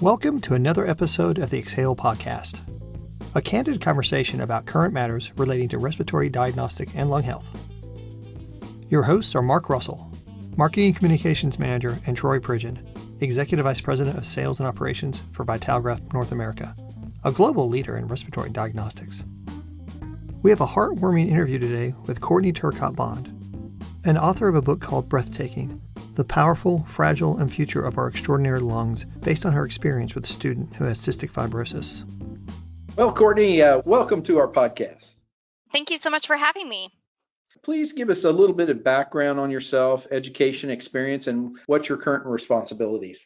Welcome to another episode of the Exhale Podcast, a candid conversation about current matters relating to respiratory diagnostic and lung health. Your hosts are Mark Russell, Marketing Communications Manager, and Troy Pridgeon, Executive Vice President of Sales and Operations for Vitalgraph North America, a global leader in respiratory diagnostics. We have a heartwarming interview today with Courtney Turcotte Bond, an author of a book called Breathtaking, The Powerful, Fragile, and Future of Our Extraordinary Lungs, based on her experience with a student who has cystic fibrosis. Well, Courtney, welcome to our podcast. Thank you so much for having me. Please give us a little bit of background on yourself, education, experience, and what's your current responsibilities?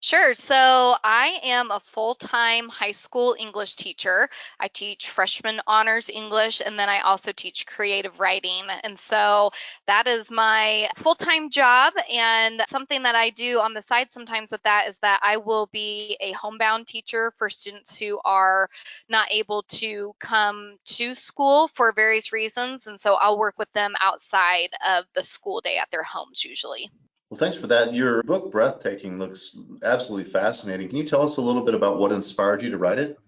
Sure. So I am a full-time high school English teacher. I teach freshman honors English, and then I also teach creative writing. And so that is my full-time job. And something that I do on the side sometimes with that is that I will be a homebound teacher for students who are not able to come to school for various reasons. And so I'll work with them outside of the school day at their homes usually. Well, thanks for that. Your book, Breathtaking, looks absolutely fascinating. Can you tell us a little bit about what inspired you to write it?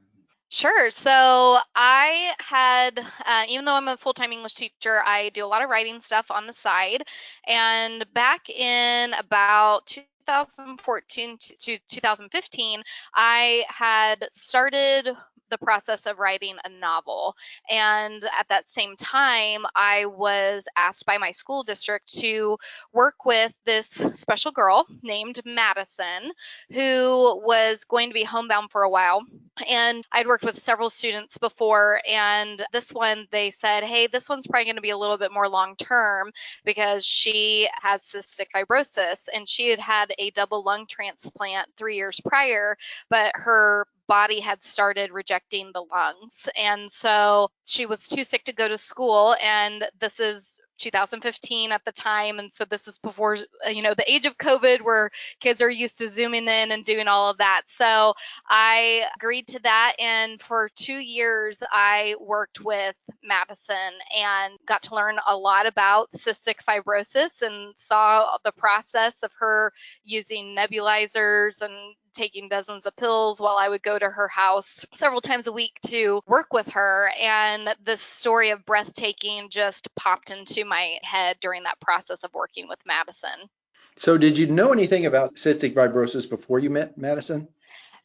Sure. So I had, even though I'm a full-time English teacher, I do a lot of writing stuff on the side. And back in about 2014 to 2015, I had started the process of writing a novel. And at that same time, I was asked by my school district to work with this special girl named Madison, who was going to be homebound for a while. And I'd worked with several students before, and this one, they said, hey, this one's probably going to be a little bit more long term because she has cystic fibrosis, and she had had a double lung transplant 3 years prior, but her body had started rejecting the lungs. And so she was too sick to go to school. And this is 2015 at the time. And so this is before, the age of COVID where kids are used to zooming in and doing all of that. So I agreed to that. And for 2 years, I worked with Madison and got to learn a lot about cystic fibrosis and saw the process of her using nebulizers and taking dozens of pills while I would go to her house several times a week to work with her. And the story of Breathtaking just popped into my head during that process of working with Madison. So did you know anything about cystic fibrosis before you met Madison?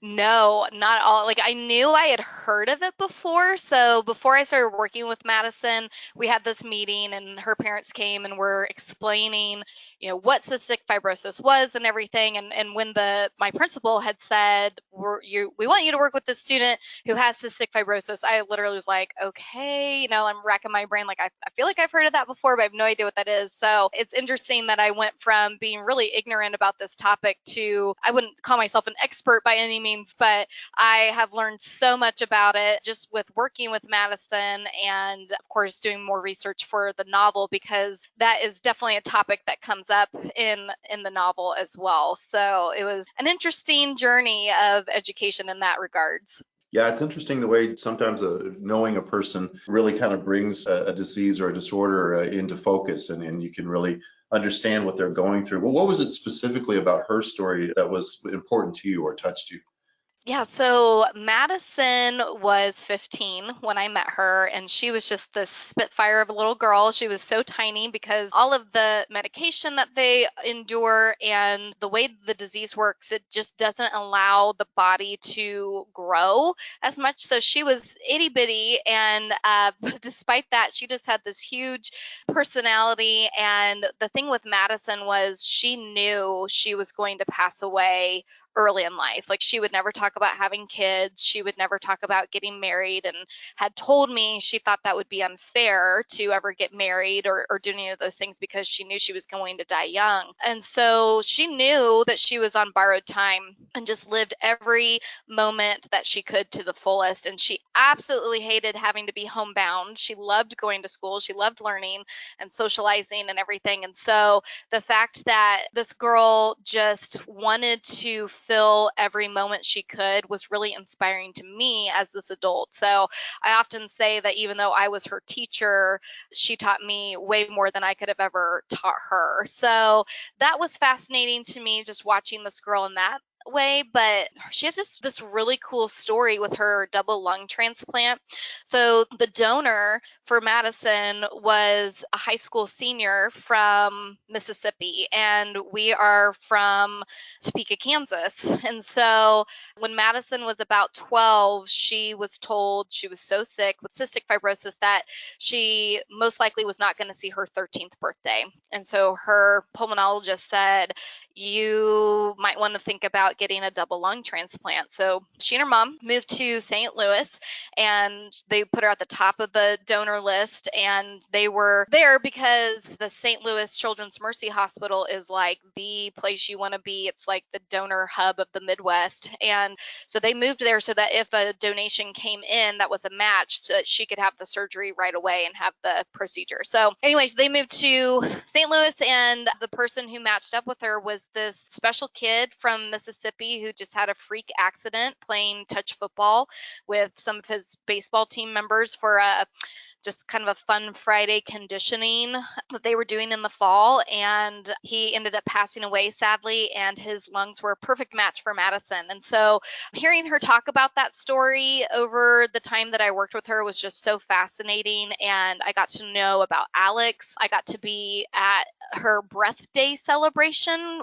No, not at all. Like I knew I had heard of it before. So before I started working with Madison, we had this meeting and her parents came and were explaining, what cystic fibrosis was and everything. And when my principal had said, we want you to work with this student who has cystic fibrosis, I literally was like, okay, I'm racking my brain. Like I feel like I've heard of that before, but I have no idea what that is. So it's interesting that I went from being really ignorant about this topic to, I wouldn't call myself an expert by any means, but I have learned so much about it just with working with Madison and of course doing more research for the novel, because that is definitely a topic that comes up in the novel as well. So it was an interesting journey of education in that regards. Yeah, it's interesting the way sometimes knowing a person really kind of brings a disease or a disorder into focus, and you can really understand what they're going through. Well, what was it specifically about her story that was important to you or touched you? Yeah, so Madison was 15 when I met her, and she was just this spitfire of a little girl. She was so tiny because all of the medication that they endure and the way the disease works, it just doesn't allow the body to grow as much. So she was itty bitty, and despite that, she just had this huge personality. And the thing with Madison was she knew she was going to pass away early in life. Like she would never talk about having kids. She would never talk about getting married, and had told me she thought that would be unfair to ever get married or do any of those things because she knew she was going to die young. And so she knew that she was on borrowed time and just lived every moment that she could to the fullest. And she absolutely hated having to be homebound. She loved going to school. She loved learning and socializing and everything. And so the fact that this girl just wanted to fill every moment she could was really inspiring to me as this adult. So I often say that even though I was her teacher, she taught me way more than I could have ever taught her. So that was fascinating to me, just watching this girl in that way, but she has this really cool story with her double lung transplant. So the donor for Madison was a high school senior from Mississippi, and we are from Topeka, Kansas. And so when Madison was about 12, she was told she was so sick with cystic fibrosis that she most likely was not going to see her 13th birthday. And so her pulmonologist said, you might want to think about getting a double lung transplant. So she and her mom moved to St. Louis, and they put her at the top of the donor list. And they were there because the St. Louis Children's Mercy Hospital is like the place you want to be. It's like the donor hub of the Midwest. And so they moved there so that if a donation came in that was a match, so that she could have the surgery right away and have the procedure. So anyways, they moved to St. Louis, and the person who matched up with her was this special kid from Mississippi who just had a freak accident playing touch football with some of his baseball team members for a just kind of a fun Friday conditioning that they were doing in the fall. And he ended up passing away, sadly, and his lungs were a perfect match for Madison. And so hearing her talk about that story over the time that I worked with her was just so fascinating. And I got to know about Alex. I got to be at her Breath Day celebration,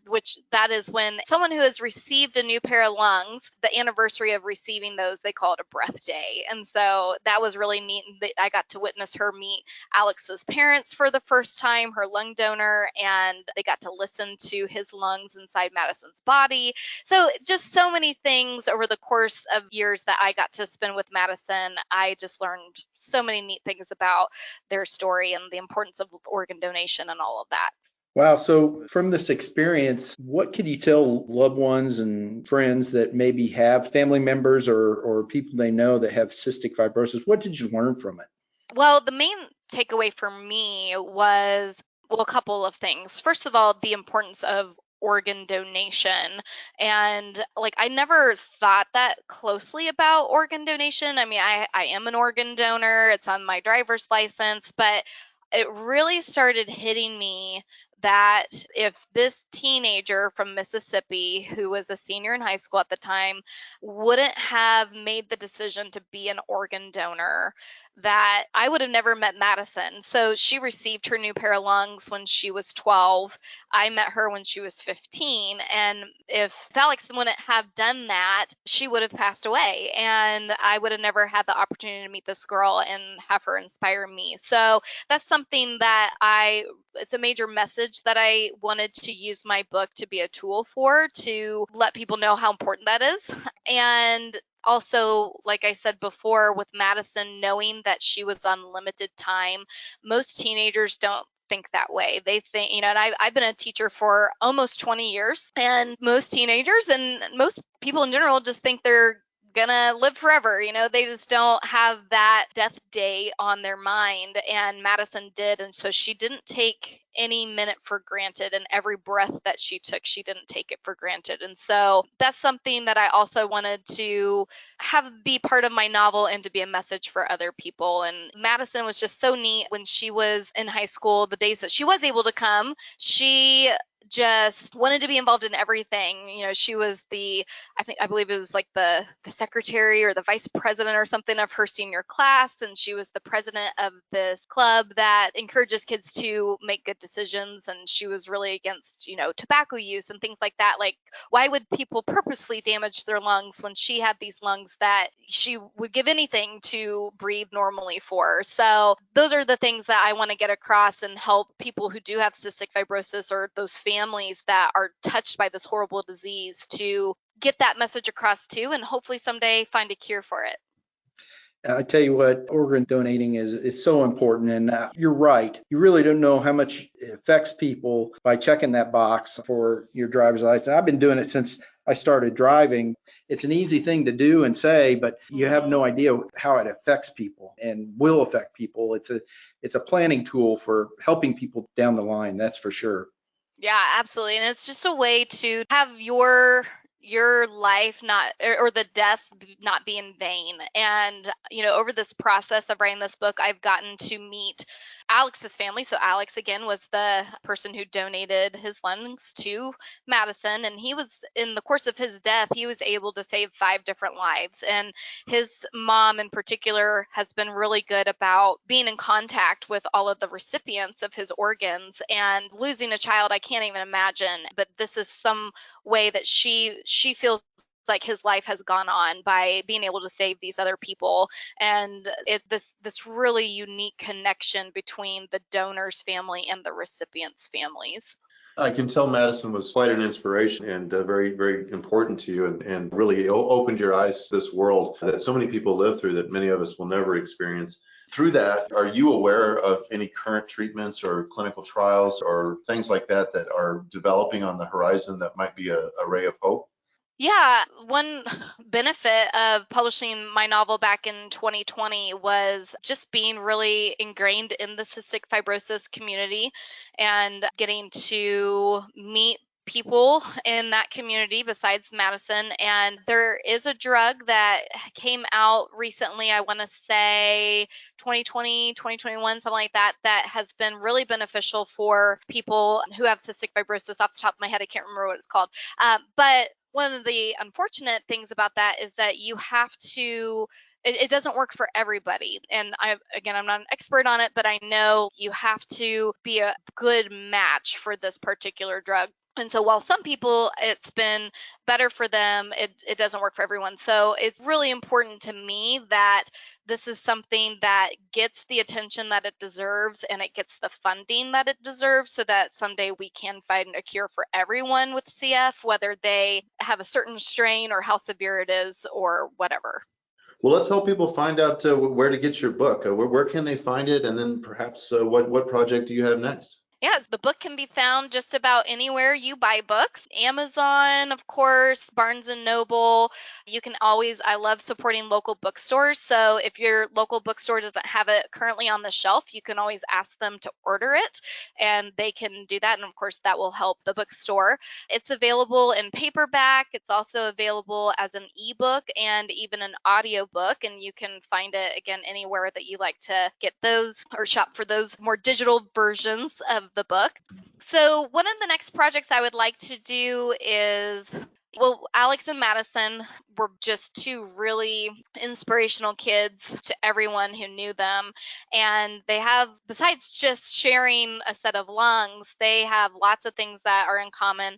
which that is when someone who has received a new pair of lungs, the anniversary of receiving those, they call it a Breath Day. And so that was really neat. I got to witness her meet Alex's parents for the first time, her lung donor, and they got to listen to his lungs inside Madison's body. So just so many things over the course of years that I got to spend with Madison. I just learned so many neat things about their story and the importance of organ donation and all of that. Wow. So from this experience, what could you tell loved ones and friends that maybe have family members or people they know that have cystic fibrosis? What did you learn from it? Well, the main takeaway for me was, well, a couple of things. First of all, the importance of organ donation. And like, I never thought that closely about organ donation. I mean, I am an organ donor, it's on my driver's license, but it really started hitting me that if this teenager from Mississippi, who was a senior in high school at the time, wouldn't have made the decision to be an organ donor, that I would have never met Madison. So she received her new pair of lungs when she was 12. I met her when she was 15. And if Alex wouldn't have done that, she would have passed away. And I would have never had the opportunity to meet this girl and have her inspire me. So that's something that it's a major message that I wanted to use my book to be a tool for, to let people know how important that is. And also, like I said before, with Madison, knowing that she was on limited time, most teenagers don't think that way. They think, and I've been a teacher for almost 20 years, and most teenagers and most people in general just think they're gonna live forever. They just don't have that death day on their mind, and Madison did. And so she didn't take any minute for granted, and every breath that she took, she didn't take it for granted. And so that's something that I also wanted to have be part of my novel and to be a message for other people. And Madison was just so neat. When she was in high school, the days that she was able to come, she just wanted to be involved in everything. She was I believe it was like the secretary or the vice president or something of her senior class. And she was the president of this club that encourages kids to make good decisions. And she was really against, tobacco use and things like that. Like, why would people purposely damage their lungs when she had these lungs that she would give anything to breathe normally for? So those are the things that I want to get across and help people who do have cystic fibrosis or those families that are touched by this horrible disease to get that message across too, and hopefully someday find a cure for it. I tell you what, organ donating is so important. And you're right. You really don't know how much it affects people by checking that box for your driver's license. I've been doing it since I started driving. It's an easy thing to do and say, but you have no idea how it affects people and will affect people. It's a planning tool for helping people down the line. That's for sure. Yeah, absolutely. And it's just a way to have your life not, or the death not be in vain. And over this process of writing this book, I've gotten to meet Alex's family. So Alex, again, was the person who donated his lungs to Madison. And he was, in the course of his death, he was able to save 5 different lives. And his mom in particular has been really good about being in contact with all of the recipients of his organs. And losing a child, I can't even imagine. But this is some way that she feels like his life has gone on by being able to save these other people, and this really unique connection between the donor's family and the recipient's families. I can tell Madison was quite an inspiration and very, very important to you, and really opened your eyes to this world that so many people live through that many of us will never experience. Through that, are you aware of any current treatments or clinical trials or things like that that are developing on the horizon that might be a ray of hope? Yeah, one benefit of publishing my novel back in 2020 was just being really ingrained in the cystic fibrosis community and getting to meet people in that community besides Madison. And there is a drug that came out recently, I want to say 2020, 2021, something like that, that has been really beneficial for people who have cystic fibrosis. Off the top of my head, I can't remember what it's called. But one of the unfortunate things about that is that you have to, it doesn't work for everybody. And I'm not an expert on it, but I know you have to be a good match for this particular drug. And so while some people, it's been better for them, it doesn't work for everyone. So it's really important to me that this is something that gets the attention that it deserves and it gets the funding that it deserves, so that someday we can find a cure for everyone with CF, whether they have a certain strain or how severe it is or whatever. Well, let's help people find out where to get your book. Where can they find it? And then perhaps what project do you have next? Yes, the book can be found just about anywhere you buy books. Amazon, of course, Barnes and Noble. You can always, I love supporting local bookstores. So if your local bookstore doesn't have it currently on the shelf, you can always ask them to order it and they can do that. And of course, that will help the bookstore. It's available in paperback. It's also available as an ebook and even an audiobook. And you can find it again anywhere that you like to get those or shop for those more digital versions of the book. So one of the next projects I would like to do is, well, Alex and Madison were just 2 really inspirational kids to everyone who knew them. And they have, besides just sharing a set of lungs, they have lots of things that are in common.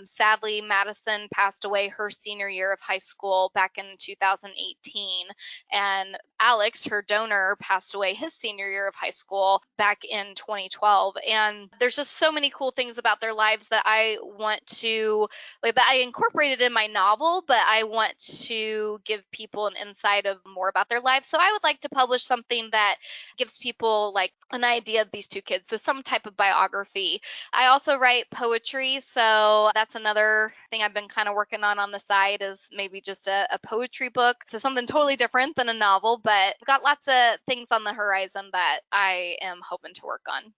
Sadly, Madison passed away her senior year of high school back in 2018. And Alex, her donor, passed away his senior year of high school back in 2012. And there's just so many cool things about their lives that I want to, like, that I incorporated in my novel, but I want to give people an insight of more about their lives. So I would like to publish something that gives people like an idea of these 2 kids. So some type of biography. I also write poetry. So that's another thing I've been kind of working on the side, is maybe just a poetry book. So something totally different than a novel, but I've got lots of things on the horizon that I am hoping to work on.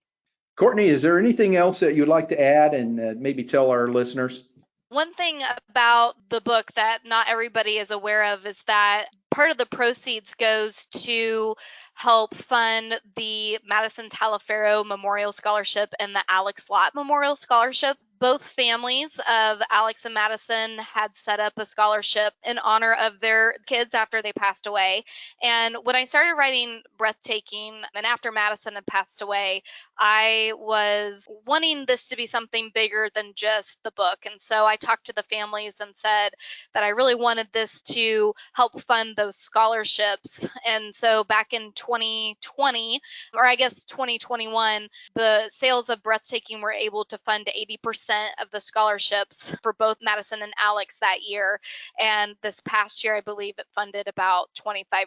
Courtney, is there anything else that you'd like to add and maybe tell our listeners? One thing about the book that not everybody is aware of is that part of the proceeds goes to help fund the Madison Taliaferro Memorial Scholarship and the Alex Lott Memorial Scholarship. Both families of Alex and Madison had set up a scholarship in honor of their kids after they passed away. And when I started writing Breathtaking, and after Madison had passed away, I was wanting this to be something bigger than just the book. And so I talked to the families and said that I really wanted this to help fund those scholarships. And so back in 2020, or I guess 2021, the sales of Breathtaking were able to fund 80% of the scholarships for both Madison and Alex that year. And this past year, I believe it funded about 25%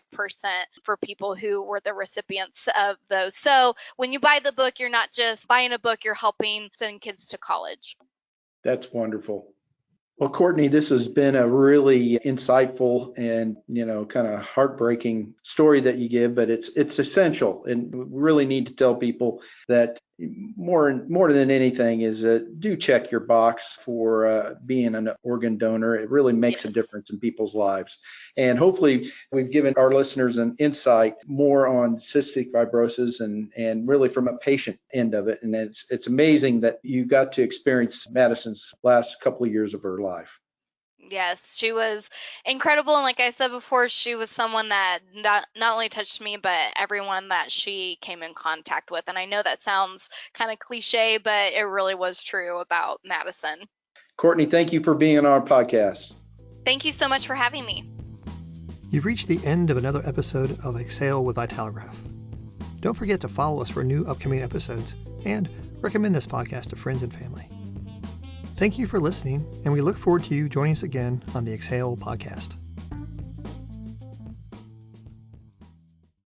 for people who were the recipients of those. So when you buy the book, you're not just buying a book, you're helping send kids to college. That's wonderful. Well, Courtney, this has been a really insightful and, kind of heartbreaking story that you give, but it's essential. And we really need to tell people that more than anything is do check your box for being an organ donor. It really makes a difference in people's lives. And hopefully we've given our listeners an insight more on cystic fibrosis and really from a patient end of it. And it's amazing that you got to experience Madison's last couple of years of her life. Yes, she was incredible. And like I said before, she was someone that not only touched me, but everyone that she came in contact with. And I know that sounds kind of cliche, but it really was true about Madison. Courtney, thank you for being on our podcast. Thank you so much for having me. You've reached the end of another episode of Exhale with Vitalograph. Don't forget to follow us for new upcoming episodes and recommend this podcast to friends and family. Thank you for listening, and we look forward to you joining us again on the Exhale podcast.